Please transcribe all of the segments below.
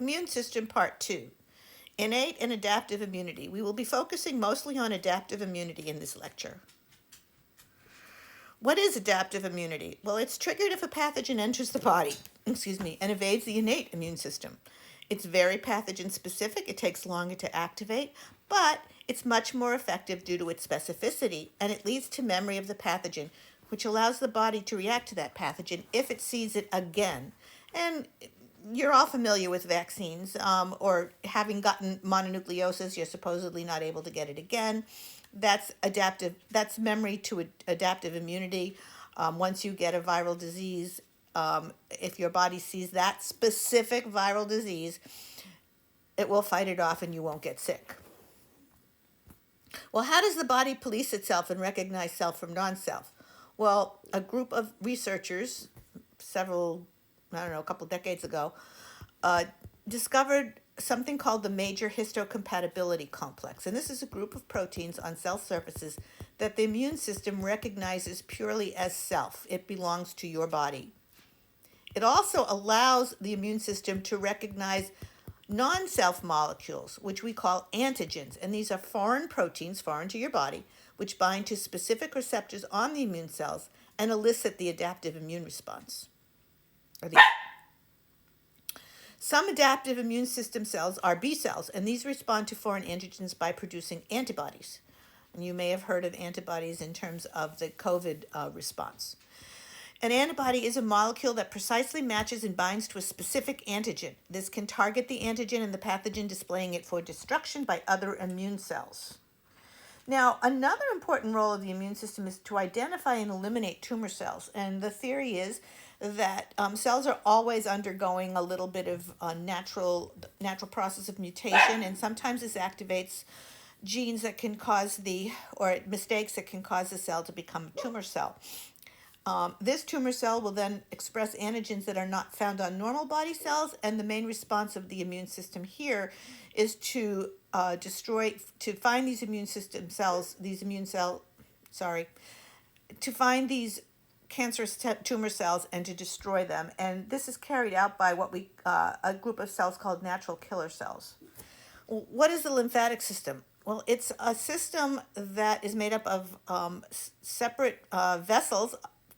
Immune System Part 2, Innate and Adaptive Immunity. We will be focusing mostly on adaptive immunity in this lecture. What is adaptive immunity? Well, it's triggered if a pathogen enters the body, and evades the innate immune system. It's very pathogen specific, it takes longer to activate, but it's much more effective due to its specificity, and it leads to memory of the pathogen, which allows the body to react to that pathogen if it sees it again. And you're all familiar with vaccines, or having gotten mononucleosis, you're supposedly not able to get it again. That's adaptive. That's memory to adaptive immunity. Once you get a viral disease, if your body sees that specific viral disease, it will fight it off and you won't get sick. Well, how does the body police itself and recognize self from non-self? Well, a group of researchers, a couple decades ago, discovered something called the major histocompatibility complex. And this is a group of proteins on cell surfaces that the immune system recognizes purely as self. It belongs to your body. It also allows the immune system to recognize non-self molecules, which we call antigens. And these are foreign proteins, foreign to your body, which bind to specific receptors on the immune cells and elicit the adaptive immune response. Some adaptive immune system cells are B cells, and these respond to foreign antigens by producing antibodies. And you may have heard of antibodies in terms of the COVID response. An antibody is a molecule that precisely matches and binds to a specific antigen. This can target the antigen and the pathogen, displaying it for destruction by other immune cells. Now, another important role of the immune system is to identify and eliminate tumor cells. And the theory is that cells are always undergoing a little bit of natural process of mutation, and sometimes this activates genes that can cause or mistakes that can cause the cell to become a tumor cell. This tumor cell will then express antigens that are not found on normal body cells, and the main response of the immune system here is to find these to find these cancerous tumor cells and to destroy them. And this is carried out by a group of cells called natural killer cells. What is the lymphatic system? Well, it's a system that is made up of separate vessels,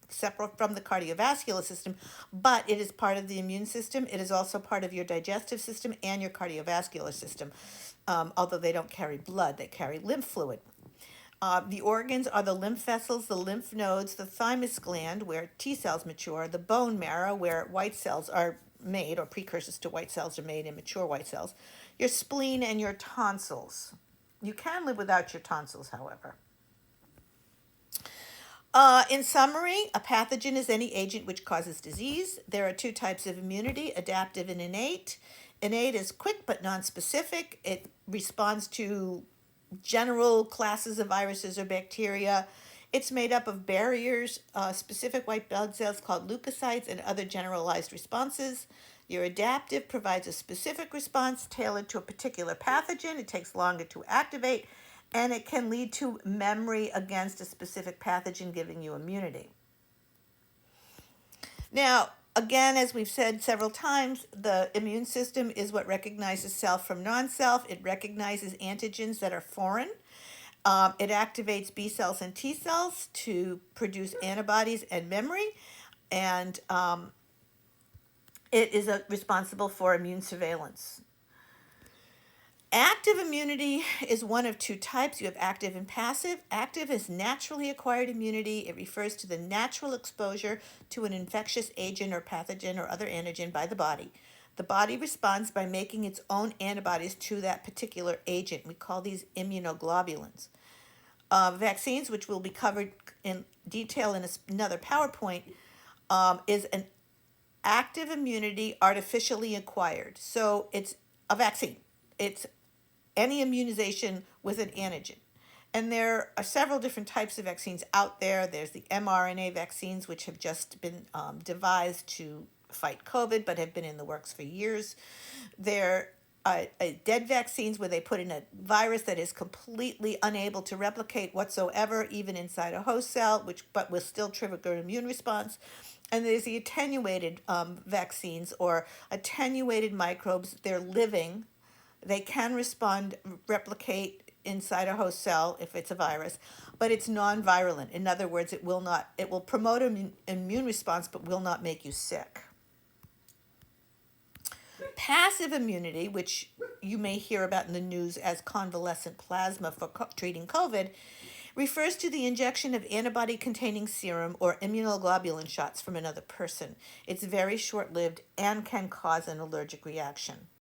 separate from the cardiovascular system, but it is part of the immune system. It is also part of your digestive system and your cardiovascular system. Although they don't carry blood, they carry lymph fluid. The organs are the lymph vessels, the lymph nodes, the thymus gland, where T cells mature, the bone marrow, where white cells are made, or precursors to white cells are made in mature white cells, your spleen, and your tonsils. You can live without your tonsils, however. In summary, a pathogen is any agent which causes disease. There are two types of immunity, adaptive and innate. Innate is quick but non-specific. It responds to general classes of viruses or bacteria. It's made up of barriers, specific white blood cells called leukocytes, and other generalized responses. Your adaptive provides a specific response tailored to a particular pathogen. It takes longer to activate, and it can lead to memory against a specific pathogen, giving you immunity. Now, again, as we've said several times, the immune system is what recognizes self from non-self. It recognizes antigens that are foreign. It activates B cells and T cells to produce antibodies and memory, and it is responsible for immune surveillance. Active immunity is one of two types. You have active and passive. Active is naturally acquired immunity. It refers to the natural exposure to an infectious agent or pathogen or other antigen by the body. The body responds by making its own antibodies to that particular agent. We call these immunoglobulins. Vaccines, which will be covered in detail in another PowerPoint, is an active immunity artificially acquired. So it's a vaccine. It's any immunization with an antigen. And there are several different types of vaccines out there. There's the mRNA vaccines, which have just been devised to fight COVID, but have been in the works for years. There are dead vaccines where they put in a virus that is completely unable to replicate whatsoever, even inside a host cell, but will still trigger an immune response. And there's the attenuated vaccines or attenuated microbes. They're living. They can respond, replicate inside a host cell if it's a virus, but it's non-virulent. In other words, it will promote an immune response, but will not make you sick. Passive immunity, which you may hear about in the news as convalescent plasma for treating COVID, refers to the injection of antibody-containing serum or immunoglobulin shots from another person. It's very short-lived and can cause an allergic reaction.